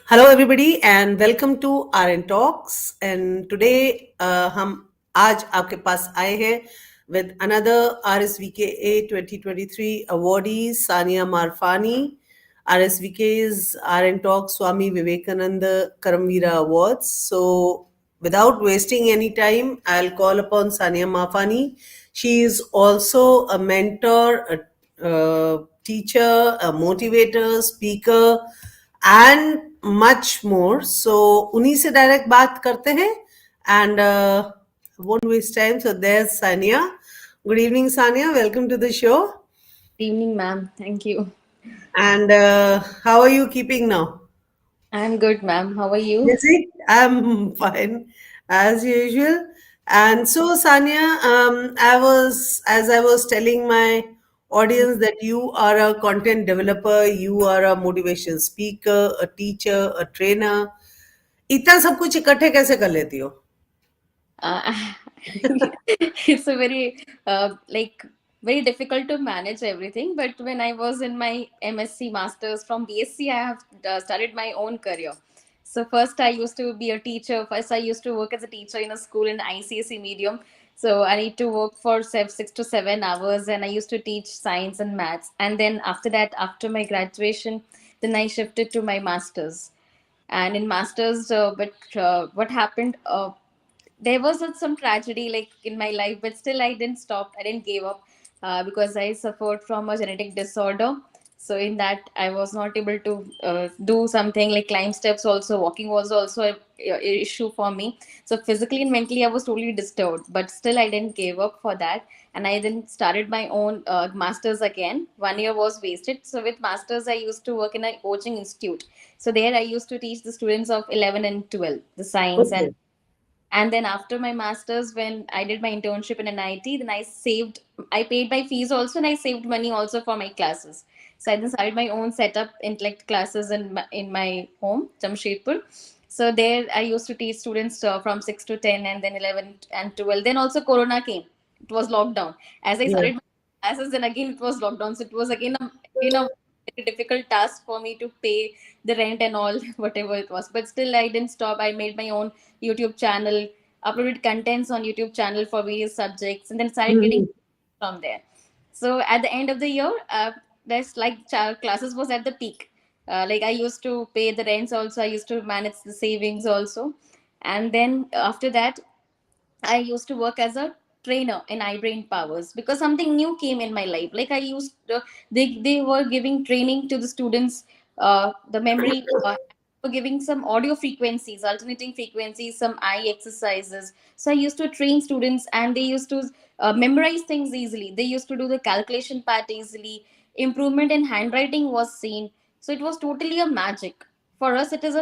Hello, everybody, and welcome to RNTalks. And today, हम आज आपके पास आए हैं with another RSVKA 2023 awardee, Saniya Marfani. RSVK is RNTalks Swami Vivekananda Karmaveera Awards. So, without wasting any time, I'll call upon Saniya Marfani. She is also a mentor, a teacher, a motivator, speaker, and much more. So उन्हीं से direct बात करते हैं and won't waste time. So there's Saniya. Good evening, Saniya. Welcome to the show. Evening, ma'am. Thank you. And how are you keeping now? I'm good, ma'am. How are you? Busy? I'm fine as usual. And so, Sanya, as I was telling my audience that you are a content developer, you are a motivation speaker, a teacher, a trainer. इतना सब कुछ इकट्ठे कैसे कर लेती हो? Uh, it's a very difficult to manage everything. But when I was in my MSc Masters from BSc, I have started my own career. So first, I used to be a teacher. First, I used to work as a teacher in a school in ICSE medium. So I need to work for 6 to 7 hours, and I used to teach science and maths. And then after that, after my graduation, then I shifted to my masters. And in masters, but what happened? There was some tragedy like in my life, but still I didn't stop. I didn't give up because I suffered from a genetic disorder. So in that, I was not able to do something like climb steps. Also, walking was also a issue for me. So physically and mentally, I was totally disturbed. But still, I didn't give up for that, and I then started my own masters again. 1 year was wasted. So with masters, I used to work in a coaching institute. So there, I used to teach the students of 11 and 12 the science. And then after my masters, when I did my internship in NIT, then I paid my fees also, and I saved money also for my classes. So I then started my own setup intellect classes in my home, Jamshedpur. So there I used to teach students from 6 to 10, and then 11 and 12. Then also Corona came. It was lockdown. As I Yeah. started my classes, then again it was lockdown. So it was again a very difficult task for me to pay the rent and all, whatever it was. But still I didn't stop. I made my own YouTube channel, uploaded contents on YouTube channel for various subjects, and then started getting Mhm. from there. So at the end of the year, there's like classes was at the peak. Like I used to pay the rents also. I used to manage the savings also, and then after that, I used to work as a trainer in iBrain Powers because something new came in my life. Like they were giving training to the students, the memory, were giving some audio frequencies, alternating frequencies, some eye exercises. So I used to train students, and they used to memorize things easily. They used to do the calculation part easily. Improvement in handwriting was seen. So it was totally a magic for us. It is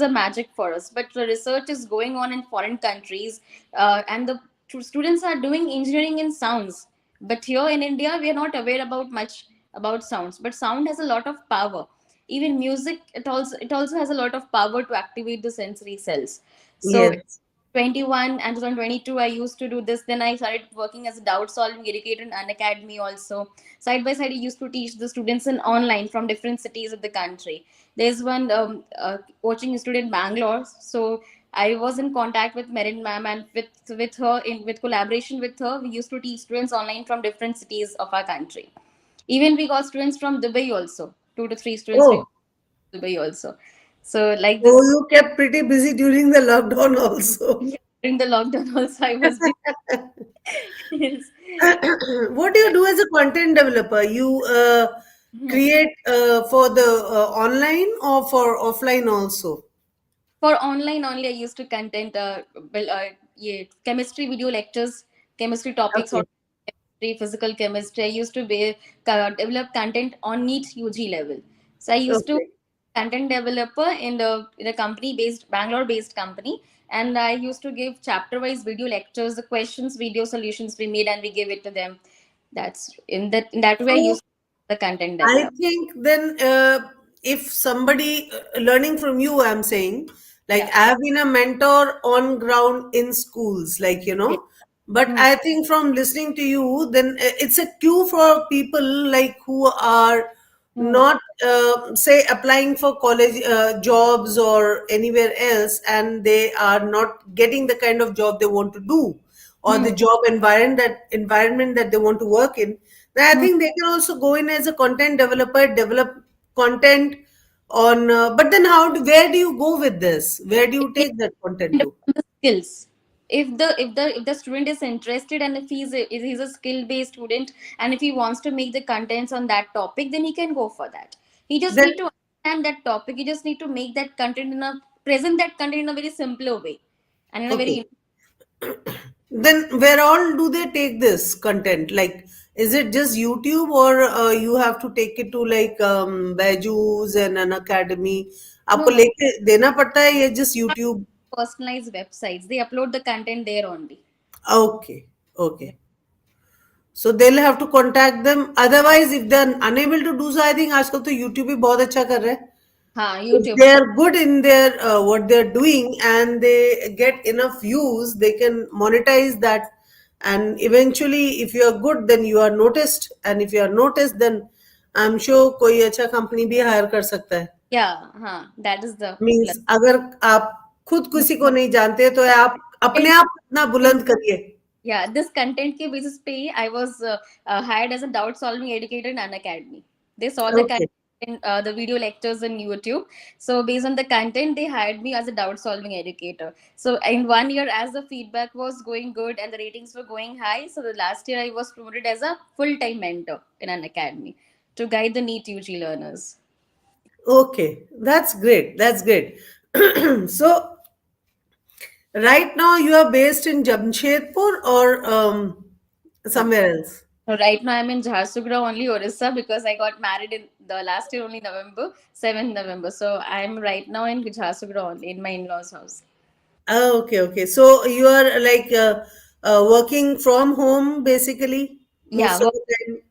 a magic for us, but the research is going on in foreign countries, and the students are doing engineering in sounds, but here in India we are not aware about much about sounds. But sound has a lot of power. Even music, it also has a lot of power to activate the sensory cells. So Yes. 21 and 2022 I used to do this. Then I started working as a doubt solving educator in an academy also. Side by side, I used to teach the students in online from different cities of the country. There's one coaching student in Bangalore. So I was in contact with Merin ma'am, and with her, in with collaboration with her, we used to teach students online from different cities of our country. Even we got students from Dubai also. 2 to 3 students we Oh, got Dubai also. So like so this. you kept pretty busy during the lockdown also. Yeah, during the lockdown also I was busy. Yes. What do you do as a content developer? You create for the online or for offline also? For online only, I used to content yeah, chemistry video lectures, chemistry topics Okay. on chemistry, physical chemistry. I used to develop content on NEET UG level. So I used to Okay. content developer in a company based Bangalore based company, and I used to give chapter wise video lectures, the questions, video solutions we made, and we give it to them. That's in that way I So used the content I develop. think then if somebody learning from you, I'm saying, like Yeah. I have been a mentor on ground in schools, like, Yeah. but Hmm. I think from listening to you, then it's a cue for people like who are Hmm. not say applying for college jobs or anywhere else, and they are not getting the kind of job they want to do, or the Hmm. job environment that they want to work in, then I Hmm. think they can also go in as a content developer, develop content on, but then where do you go with this? Where do you It take that content depends to? on the skills. If the student is interested, and if he's a skill based student, and if he wants to make the contents on that topic, then he can go for that. He just Then need to understand that topic. He just need to make that content in a present that content in a very simpler way, and in a okay. very Then where all do they take this content? Like, is it just YouTube, or you have to take it to like Byju's and an academy? no, आपको no, लेके देना पड़ता है या just YouTube? personalized websites. They upload the content there only. Okay, okay. So they'll have to contact them. Otherwise, if they're unable to do so, I think आजकल तो YouTube भी बहुत अच्छा कर रहा है. हाँ, If YouTube. they are good in their what they're doing and they get enough views, they can monetize that. And eventually, if you are good, then you are noticed. And if you are noticed, then I'm sure कोई अच्छा company भी hire कर सकता है. Yeah, हाँ, that is the plus. Means अगर आप खुद किसी को नहीं जानते तो आप अपने And आप इतना बुलंद करिए. yeah, this content ke basis pe I was hired as a doubt solving educator in an academy. They saw the Okay. content in the video lectures in YouTube. So based on the content, they hired me as a doubt solving educator. So in 1 year, as the feedback was going good and the ratings were going high, so the last year I was promoted as a full time mentor in an academy to guide the NEET UG learners. Okay. That's great. That's great. So right now you are based in Jamshedpur or somewhere else? So right now I'm in Jharsuguda only, Orissa, because I got married in the last year only November, 7th November. So I'm right now in Jharsuguda only, in my in-laws' house. Oh, okay, okay. So you are like working from home basically Yeah, most of work, the time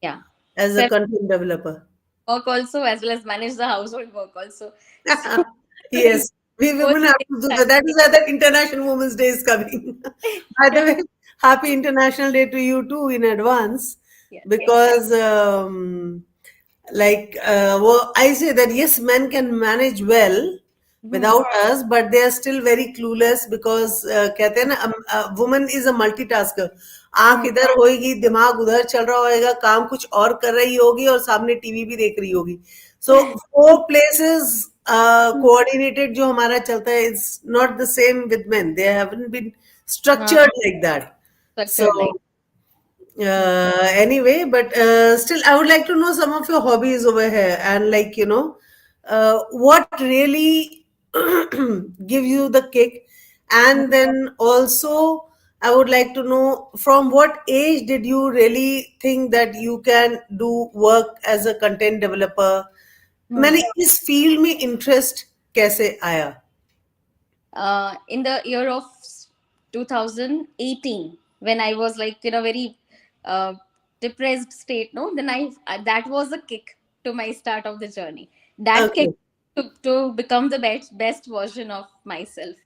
yeah. as a So content developer. work also as well as manage the household work also. So Yes, we both women the have things to do that. That simultaneously. is why the International Women's Day is coming. By the way, happy International Day to you too in advance, Yeah. because I say that yes, men can manage well Hmm. without us, but they are still very clueless because कहते हैं ना, a woman is a multitasker. आंख Hmm. इधर होएगी, दिमाग उधर चल रहा होएगा, काम कुछ और कर रही होगी और सामने टीवी भी देख रही होगी. So four places coordinated जो हमारा चलता है is not the same with men. They haven't been Uh, structured like that. So structured like. anyway, but still, I would like to know some of your hobbies over here, and like, what really give you the kick, and then also I would like to know from what age did you really think that you can do work as a content developer? Hmm. मैंने इस field में interest कैसे आया? In the year of 2018, when I was like in a very uh, depressed state, no, then that was a kick to my start of the journey. That kick Okay. to become the best version of myself.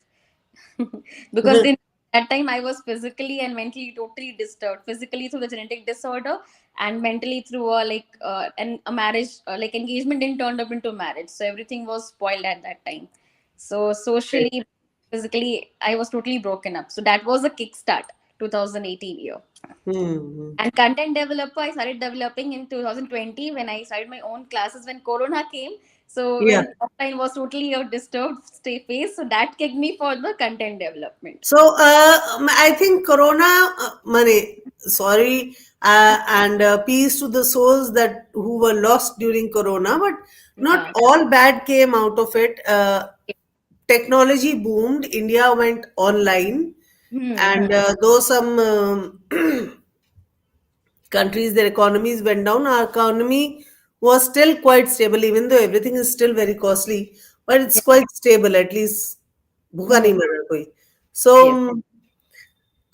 Because in that time I was physically and mentally totally disturbed. Physically through the genetic disorder, and mentally through a marriage, like engagement didn't turn up into marriage, so everything was spoiled at that time. So socially, physically, I was totally broken up. So that was a kickstart, 2018 year. Hmm. And content developer, I started developing in 2020 when I started my own classes when Corona came. So Yeah. when offline was totally a disturbed stay phase, so that kicked me for the content development. So I think Corona, money. Sorry, and peace to the souls that who were lost during Corona, but not Yeah. all bad came out of it. Technology boomed. India went online, Hmm. and though some countries their economies went down, our economy was still quite stable, even though everything is still very costly, but it's Yeah. quite stable at least. भूखा नहीं Hmm. मर रहा कोई. So Yes.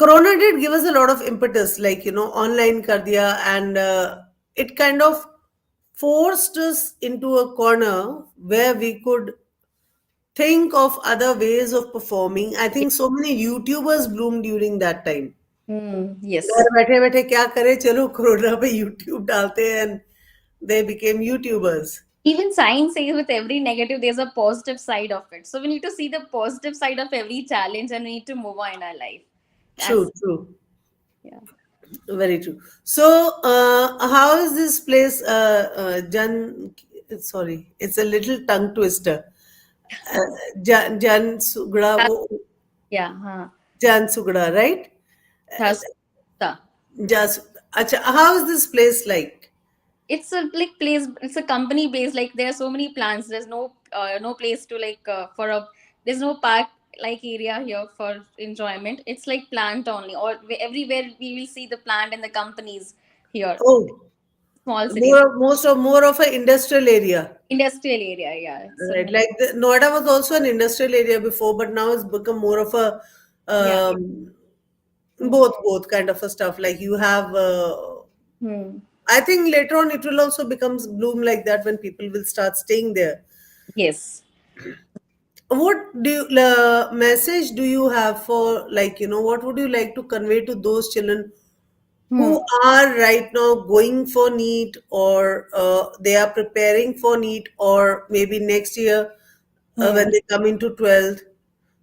Corona did give us a lot of impetus, like, online kar diya, and it kind of forced us into a corner where we could think of other ways of performing. I Yes. think so many YouTubers bloomed during that time. Hmm. घर Yes. बैठे बैठे क्या करें, चलो corona पे YouTube डालते हैं, they became YouTubers. Even science says with every negative, there's a positive side of it. So we need to see the positive side of every challenge and we need to move on in our life. True, That's, true. yeah. Very true. So, how is this place, Jan? Sorry, it's a little tongue twister. Jan Sugda, That's, yeah. Huh. Jan Sugda, right? That's, Jas. Acha, how is this place like? it's a like place, it's a company based, like there are so many plants, there's no place to like for a, there's no park like area here for enjoyment. It's like plant only, or everywhere we will see the plant and the companies here. Oh, Small cities, more of an industrial area. industrial area, yeah. So Right, like Noida was also an industrial area before, but now it's become more of a yeah. Hmm. both kind of a stuff. Like you have, Hmm. I think later on it will also becomes bloom like that when people will start staying there. Yes. What do you, message do you have for, like, what would you like to convey to those children Hmm. who are right now going for NEET, or they are preparing for NEET, or maybe next year when Hmm. they come into 12th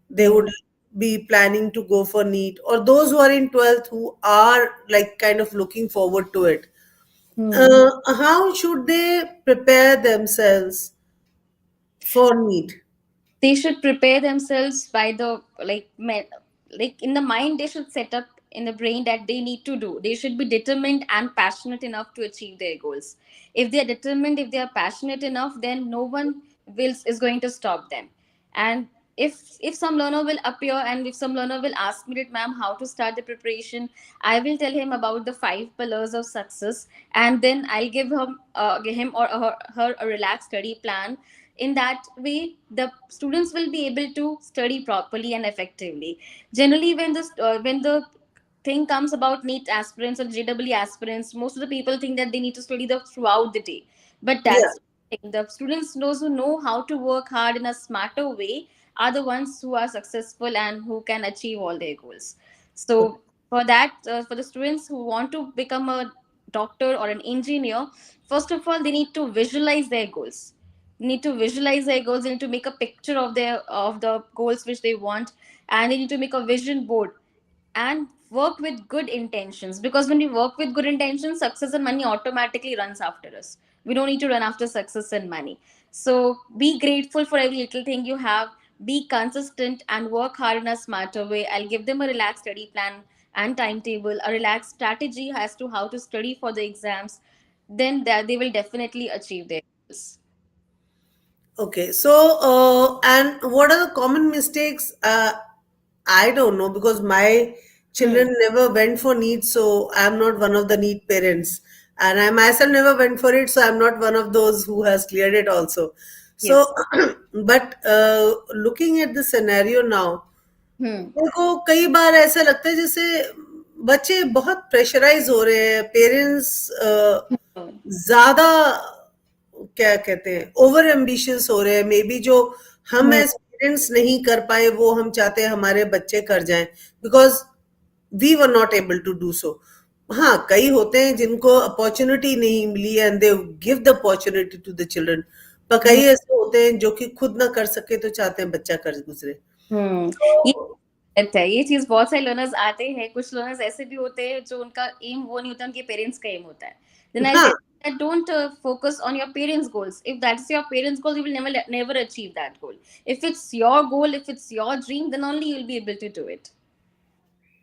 they Hmm. would be planning to go for NEET, or those who are in 12th who are like kind of looking forward to it. Hmm. How should they prepare themselves for NEET? They should prepare themselves by the like in the mind they should set up in the brain that they need to do, they should be determined and passionate enough to achieve their goals. If they are determined, if they are passionate enough, then no one will is going to stop them. And if some learner will appear and if some learner will ask me that ma'am how to start the preparation, I will tell him about the 5 pillars of success, and then I'll give him or her a relaxed study plan. In that way the students will be able to study properly and effectively. Generally when the thing comes about NEET aspirants or JEE aspirants, most of the people think that they need to study the throughout the day, but Yeah. that's the students those who know how to work hard in a smarter way are the ones who are successful and who can achieve all their goals. Okay. So for that, for the students who want to become a doctor or an engineer, first of all they need to visualize their goals, need to visualize their goals, they need to make a picture of their of the goals which they want, and they need to make a vision board and work with good intentions, because when we work with good intentions, success and money automatically runs after us. We don't need to run after success and money. So be grateful for every little thing you have, be consistent and work hard in a smarter way. I'll give them a relaxed study plan and timetable, a relaxed strategy as to how to study for the exams, then that they will definitely achieve their goals. Okay, so and what are the common mistakes? I don't know because my Hmm. children never went for NEET, so I'm not one of the NEET parents, and I myself never went for it, so I'm not one of those who has cleared it also. Yes. So, but looking at the scenario now, Hmm. मेरे को कई बार ऐसा लगता है जैसे बच्चे बहुत pressurise हो रहे हैं, पेरेंट्स Hmm. ज्यादा क्या कहते हैं ओवर एम्बिशियस हो रहे हैं, मे बी जो हम Hmm. एज पेरेंट्स नहीं कर पाए वो हम चाहते हैं हमारे बच्चे कर जाएं, because we were not able to do so. हाँ, कई होते हैं जिनको अपॉर्चुनिटी नहीं मिली and they give the opportunity to the children, पर Hmm. कई ऐसे होते हैं जो कि खुद ना कर सके तो चाहते हैं बच्चा कर गुजरे. Hmm. ये तो अच्छा है, ये चीज बहुत सारे लर्नर्स आते हैं, कुछ लर्नर्स ऐसे भी होते हैं जो उनका एम वो नहीं होता, उनके पेरेंट्स का एम होता है. देन आई हाँ, tell that don't focus on your parents goals. If that's your parents goal, you will never achieve that goal. If it's your goal, if it's your dream, then only you'll be able to do it.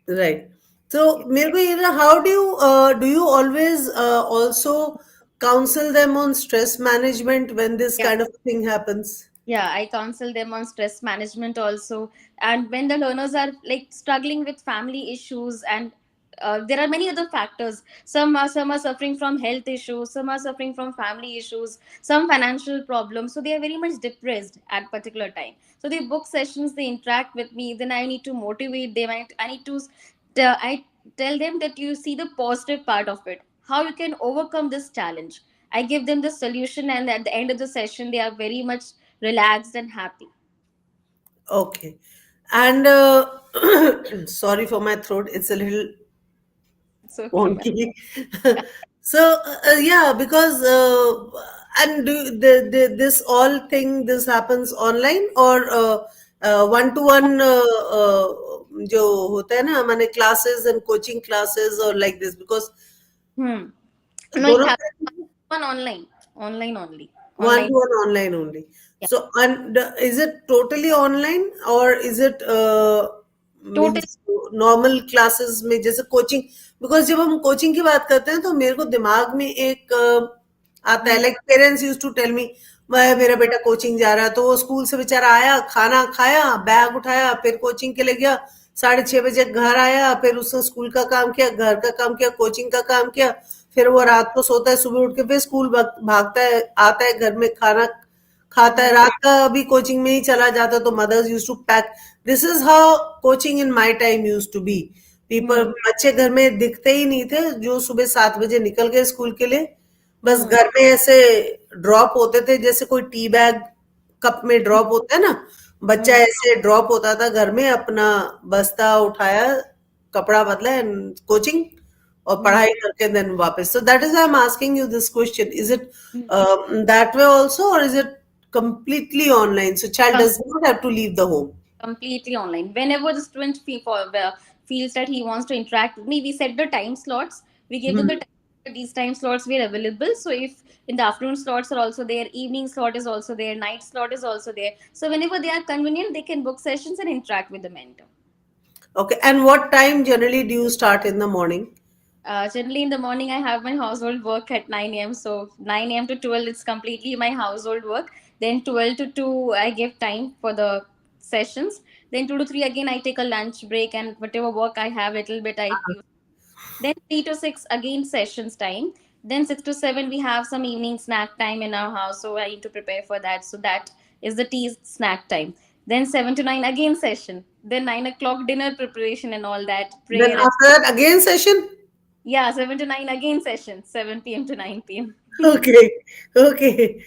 Right. तो मेरे को ये ना, how do you always also counsel them on stress management when this Yeah. kind of thing happens? Yeah, I counsel them on stress management also. And when the learners are like struggling with family issues, and there are many other factors, some are suffering from health issues, some are suffering from family issues, some financial problems, so they are very much depressed at particular time. So they book sessions, they interact with me, then I need to motivate them. I need to I tell them that you see the positive part of it, how you can overcome this challenge. I give them the solution, and at the end of the session they are very much relaxed and happy. Okay. And sorry for my throat, it's a little It's okay, ma'am. wonky. So yeah, because and this all thing this happens online or one to one जो होता है ना हमारे classes and coaching classes or like this because Hmm. No, it दोनों happens one online, online only, one online. to one online only. Yeah, So and is it totally online or is it totally. means normal classes में जैसे coaching because जब हम coaching की बात करते हैं तो मेरे को दिमाग में एक आता है Hmm. like parents used to tell me मैं मेरा बेटा कोचिंग जा रहा है तो वो स्कूल से बेचारा आया खाना खाया बैग उठाया फिर कोचिंग के लिए गया 6:30 बजे घर आया फिर उसने स्कूल का काम किया घर का काम किया कोचिंग का काम किया फिर वो Hmm. रात को सोता है सुबह उठ के फिर स्कूल भागता है आता है घर में खाना खाता है Hmm. रात का भी कोचिंग में ही चला जाता तो mothers use to pack this is how coaching in my time use to be people Hmm. बच्चे घर में दिखते ही नहीं थे जो सुबह 7 बजे निकल गए स्कूल के लिए बस Hmm. घर में ऐसे ड्रॉप होते थे जैसे कोई टी बैग कप में ड्रॉप होता है ना बच्चा Hmm. ऐसे ड्रॉप होता था घर में अपना बस्ता उठाया कपड़ा बदला एंड कोचिंग और Hmm. पढ़ाई करके देन वापस so that is why I'm asking you this question is it Hmm. that way also or is it completely online so child Com- does not have to leave the home. Completely online. Whenever the student feels that he wants to interact with me, we set the time slots. We give them the Mhm. time. These time slots were available. So if in the afternoon slots are also there, evening slot is also there, night slot is also there. So whenever they are convenient, they can book sessions and interact with the mentor. Okay, and what time generally do you start in the morning? Generally, in the morning, I have my household work at 9 a.m. So 9 a.m. to 12, it's completely my household work. Then 12 to 2, I give time for the sessions. Then 2 to 3, again, I take a lunch break and whatever work I have, little bit I use. Then 3 to 6, again, sessions time. Then 6 to 7, we have some evening snack time in our house. So I need to prepare for that. So that is the tea snack time. Then 7 to 9, again, session. Then 9 o'clock, dinner preparation and all that, Then prayer. after that again session. Yeah, 7 to 9 again session, 7 p.m. to 9 p.m. Okay, okay.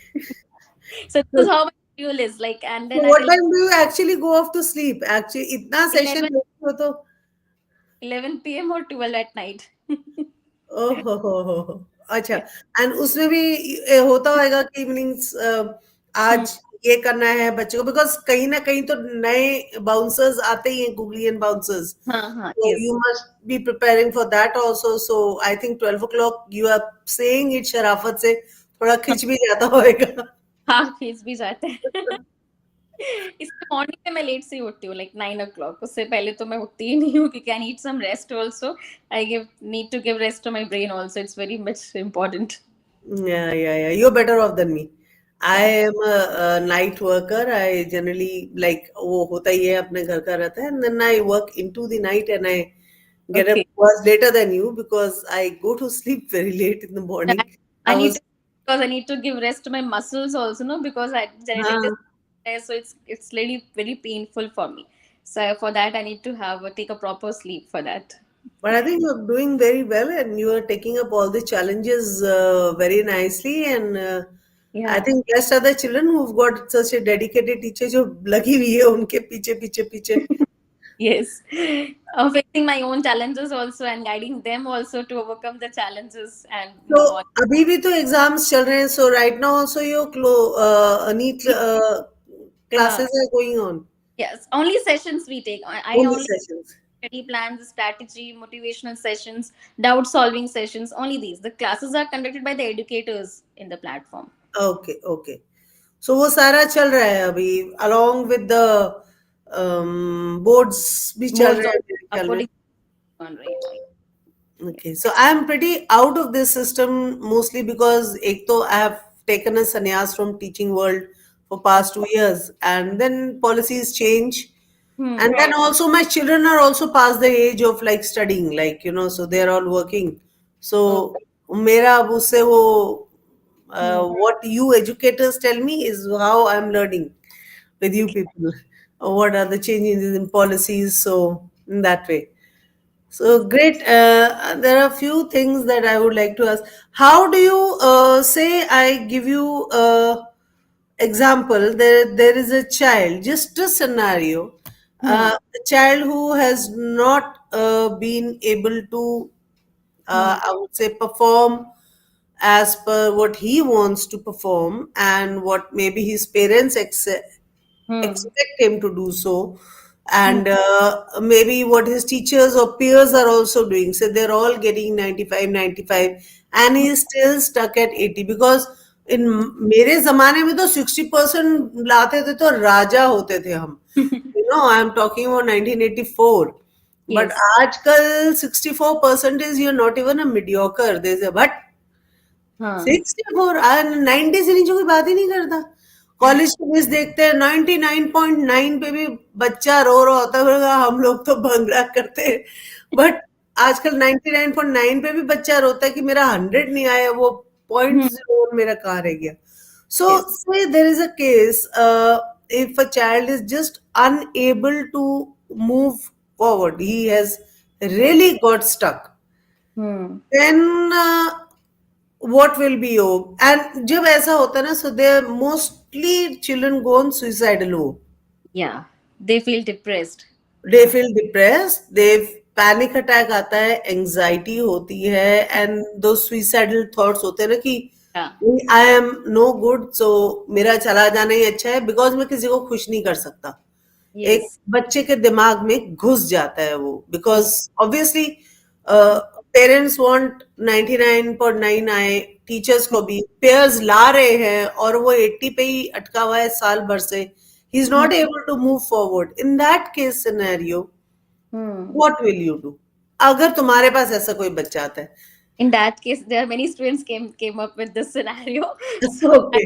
So So, this is how my schedule is like, and so then at what time do you actually go off to sleep actually इतना session 11, लेते हो तो 11 p.m. or 12 at night. ओहो हो अच्छा Yeah. And उसमें भी होता होगा कि इवनिंग्स Hmm. आज ये करना है बच्चे को बिकॉज कहीं ना कहीं तो नए बाउंसर्स आते ही हैं गूगलियन बाउंसर्स हाँ, so you yes. must be preparing for that also so I think 12 o'clock you are saying it शराफत से थोड़ा खिंच भी जाता होगा हाँ, फीस भी जाते हैं. इसलिए मॉर्निंग में मैं लेट से ही उठती हूँ लाइक 9 o'clock. उससे पहले तो मैं उठती ही नहीं हूँ क्योंकि I need some rest also. I give need to give rest to my brain also. It's very much important. yeah you're better off than me I am a night worker I generally like वो होता ही है अपने घर का रहता है and then I work into the night and I get up okay. was later than you because I go to sleep very late in the morning. I I need was to because I need to give rest to my muscles also, no, because I generating uh, this, so it's really very painful for me. So for that, I need to have take a proper sleep for that. but I think you're doing very well and you are taking up all the challenges very nicely and I Yeah. think blessed are the children who've got such a dedicated teacher जो लगी हुई है उनके पीछे पीछे पीछे Yes. Facing my own challenges also and guiding them also to overcome the challenges and तो move on. अभी भी तो एग्जाम्स चल रहे हैं so right now also your NEET Uh, classes are going on yes. Only sessions we take. I only only sessions. study plans, strategy, motivational sessions, doubt solving sessions. Only these. The classes are conducted by the educators in the platform. Okay okay so वो सारा चल रहा है अभी along with the boards भी चल Boards रहे of हैं मेरे ख्याल में boarding on right now. Yeah. okay so I am pretty out of this system mostly because एक तो I have taken a sannyas from teaching world for past 2 years and then policies change and Hmm. then also my children are also past the age of like studying like so they are all working so Oh. मेरा अब उससे वो Hmm. what you educators tell me is how I'm learning with you people. What are the changes in policies? So in that way. So great. There are a few things that I would like to ask. How do you say I give you example? There is a child, just a scenario. Hmm. A child who has not been able to, Hmm. I would say, perform. as per what he wants to perform and what maybe his parents Hmm. expect him to do so, Hmm. and maybe what his teachers or peers are also doing. So they're all getting 95, 95, and he's still stuck at 80, because in मेरे जमाने में तो 60% लाते थे तो राजा होते थे हम. You know, I'm talking about 1984. But Yes. आजकल 64% is you're not even a mediocre. There's a but Huh. 64 90 से नीचे कोई बात ही नहीं करता. कॉलेज के मिस देखते हैं 99.9 पे भी बच्चा रो रहा होता है, बोलेगा, हम लोग तो भंगड़ा करते हैं. बट आजकल 99.9 पे भी बच्चा रोता है कि मेरा 100 नहीं आया, वो पॉइंट Hmm. जीरो मेरा कहाँ रह गया. So Yes. say there is a case, if a child is just unable to move forward, he has really got stuck, Hmm. then what will be your, and जब ऐसा होता है ना, so they mostly children go on suicidal हो. Yeah. They feel depressed. They feel depressed, they panic attack आता है, anxiety होती है, and those suicidal thoughts होते हैं ना कि Yeah. I am no good, so मेरा चला जाना ही अच्छा है, बिकॉज मैं किसी को खुश नहीं कर सकता. एक Yes. बच्चे के दिमाग में घुस जाता है वो, Hmm. Because obviously parents want 99.9 आए, टीचर्स को भी पेयर्स ला रहे हैं और वो 80 पे ही अटका हुआ है साल भर से. He is Hmm. Not able to move forward. In that case scenario, Hmm. What will you do? अगर तुम्हारे पास ऐसा कोई बच्चा आता है. In that case, there are many students came up with this scenario. So I okay.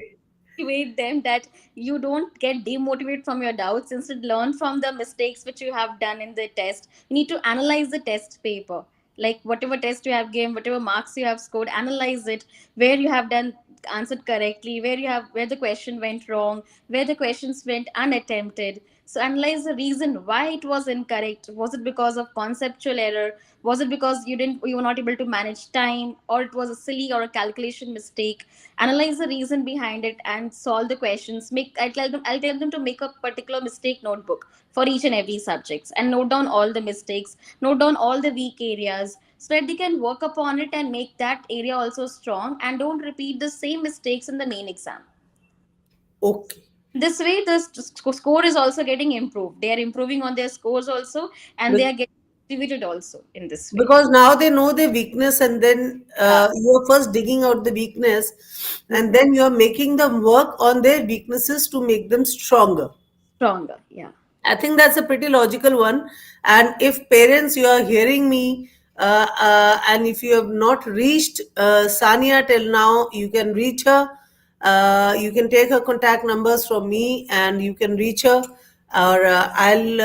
motivate them that you don't get demotivated from your doubts. Instead, learn from the mistakes which you have done in the test. You need to analyze the test paper, like whatever test you have given, whatever marks you have scored, analyze it, where you have done answered correctly, where the question went wrong, where the questions went unattempted. So analyze the reason why it was incorrect. Was it because of conceptual error? Was it because you were not able to manage time, or it was a silly or a calculation mistake? Analyze the reason behind it and solve the questions. I'll tell them to make a particular mistake notebook for each and every subjects, and note down all the mistakes, note down all the weak areas, so that they can work upon it and make that area also strong, and don't repeat the same mistakes in the main exam. Okay. This way the score is also getting improved. They are improving on their scores also, and they are getting distributed also in this way. Because now they know their weakness, and then Yeah. you're first digging out the weakness, Hmm. and then you're making them work on their weaknesses to make them stronger. Stronger. Yeah. I think that's a pretty logical one. And if parents, you are hearing me, and if you have not reached Saniya till now, you can reach her. You can take her contact numbers from me, and you can reach her. Or I'll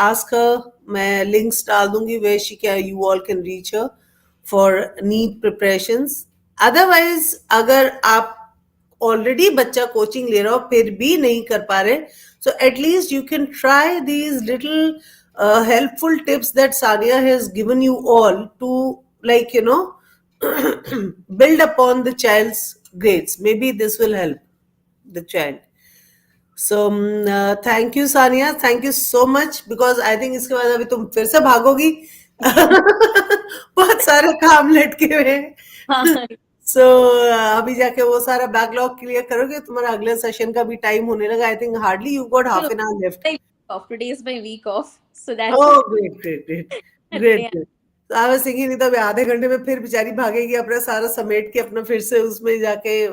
ask her. मैं links डाल दूंगी where you all can reach her for NEET preparations. Otherwise, अगर आप already बच्चा coaching ले रहा हो फिर भी नहीं कर पा रहे, so at least you can try these little helpful tips that Sania has given you all to, like, build upon the child's grades. Maybe this will help the child. So thank you Sania, thank you so much, because I think इसके बाद अभी तुम फिर से भागोगी. बहुत सारे काम लटके हुए हैं. सो अभी जाके वो सारा बैकलॉग क्लियर करोगे, तुम्हारा अगले सेशन का भी टाइम होने लगा. I think hardly you got half So, an hour left. my off. Today is my week off. So that's oh why great great great great today. Great. I was thinking नहीं तो अभी आधे घंटे में फिर बेचारी भागेगी अपना सारा समेट के अपना फिर से उसमें जाके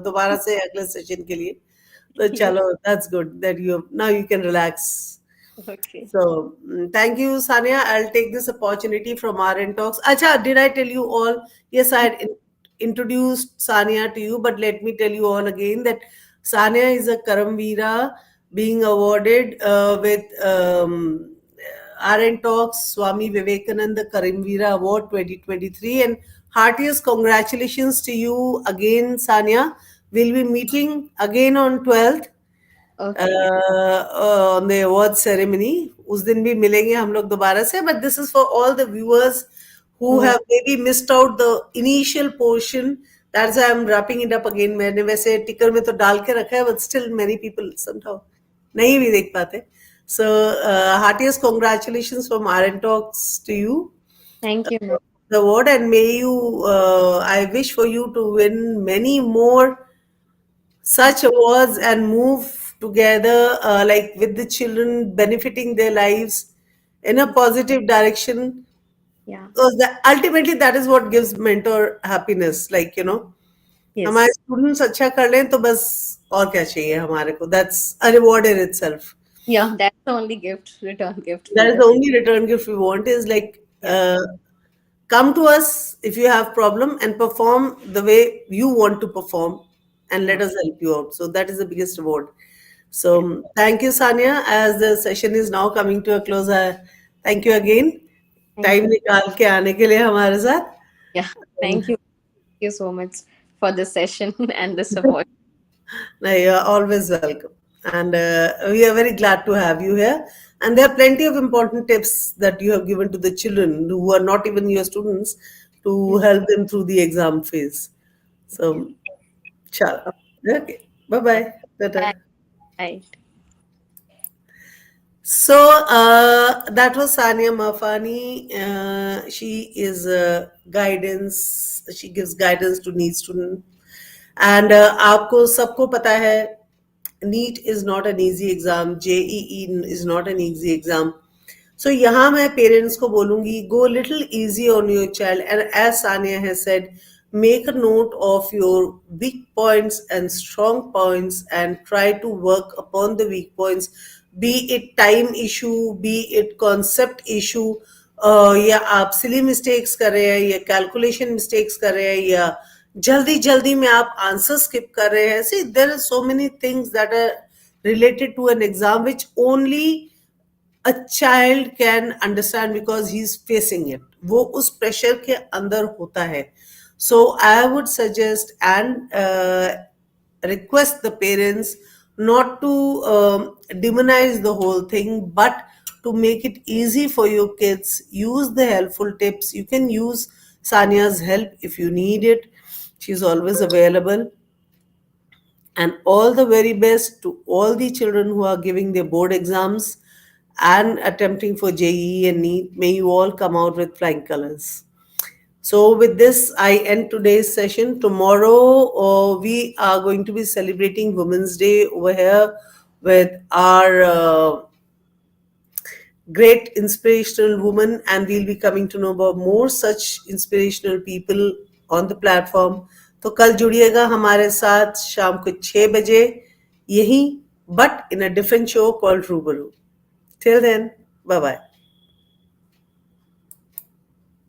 दोबारा से अगले सेशन के लिए. तो Yeah. चलो, that's good that you now you can relax. Okay. So, thank you, Sania. I'll take this opportunity from RNTalks. Acha, did I tell you all? Yes, I had introduced Sania to you, but let me tell you all again that Sania is a Karmaveera being awarded with RNTalks Swami Vivekananda Karmaveera Award 2023. And heartiest congratulations to you again, Sania. We'll be meeting again on 12th Okay. on the award ceremony. उस दिन भी मिलेंगे हम लोग दोबारा से. But this is for all the viewers who Hmm. have maybe missed out the initial portion. That's why I'm wrapping it up again. मैंने वैसे टिकर में तो डाल के रखा है, but still many people somehow नहीं भी देख पाते. So heartiest congratulations from RN Talks to you. Thank you, ma'am. the award, and may you, I wish for you to win many more Thank such awards and move together, like with the children, benefiting their lives in a you. positive direction. Yeah. Because ultimately, that is what gives mentor happiness. Like, हमारे Yes. Students अच्छा कर लें तो बस और क्या चाहिए हमारे को. That's a reward in itself. Yeah, that's the only gift, return gift we That is get. the only return gift we want, is like, Yeah. come to us if you have problem and perform the way you want to perform, and let Yeah. us help you out. So that is the biggest reward. Yeah. So thank you, Sanya. As the session is now coming to a close, thank you again. Thank Time you. निकाल के आने के लिए हमारे साथ. Yeah. Thank you. Thank you so much for this session and this award. No, you are always welcome. And we are very glad to have you here. And there are plenty of important tips that you have given to the children who are not even your students, to Yeah. help them through the exam phase. Okay. So, Chala. Okay. Bye Okay. bye. Tata. Bye. Bye. So that was Saniya Marfani. She is guidance. She gives guidance to NEET students. And आपको सबको पता है, NEET is not an easy exam, JEE is not an easy exam. So यहाँ मैं parents को बोलूंगी, go little easy on your child, and as Sania has said, make a note of your weak points and strong points and try to work upon the weak points, be it time issue, be it concept issue, या आप silly mistakes कर रहे हैं, या calculation mistakes कर रहे हैं, या जल्दी जल्दी में आप आंसर स्किप कर रहे हैं. See there are so many things that are related to an exam which only a child can understand because he's facing it. वो उस pressure के अंदर होता है. So I would suggest and request the parents not to demonize the whole thing, but to make it easy for your kids. Use the helpful tips. You can use Sania's help if you need it. She's always available. And all the very best to all the children who are giving their board exams and attempting for JEE and NEET. May you all come out with flying colors. So, with this, I end today's session. Tomorrow, we are going to be celebrating Women's Day over here with our great inspirational woman, and we'll be coming to know about more such inspirational people on the platform. तो कल जुड़िएगा हमारे साथ शाम को 6 बजे, यही, but in a different show called रूबरू. Till then, bye bye.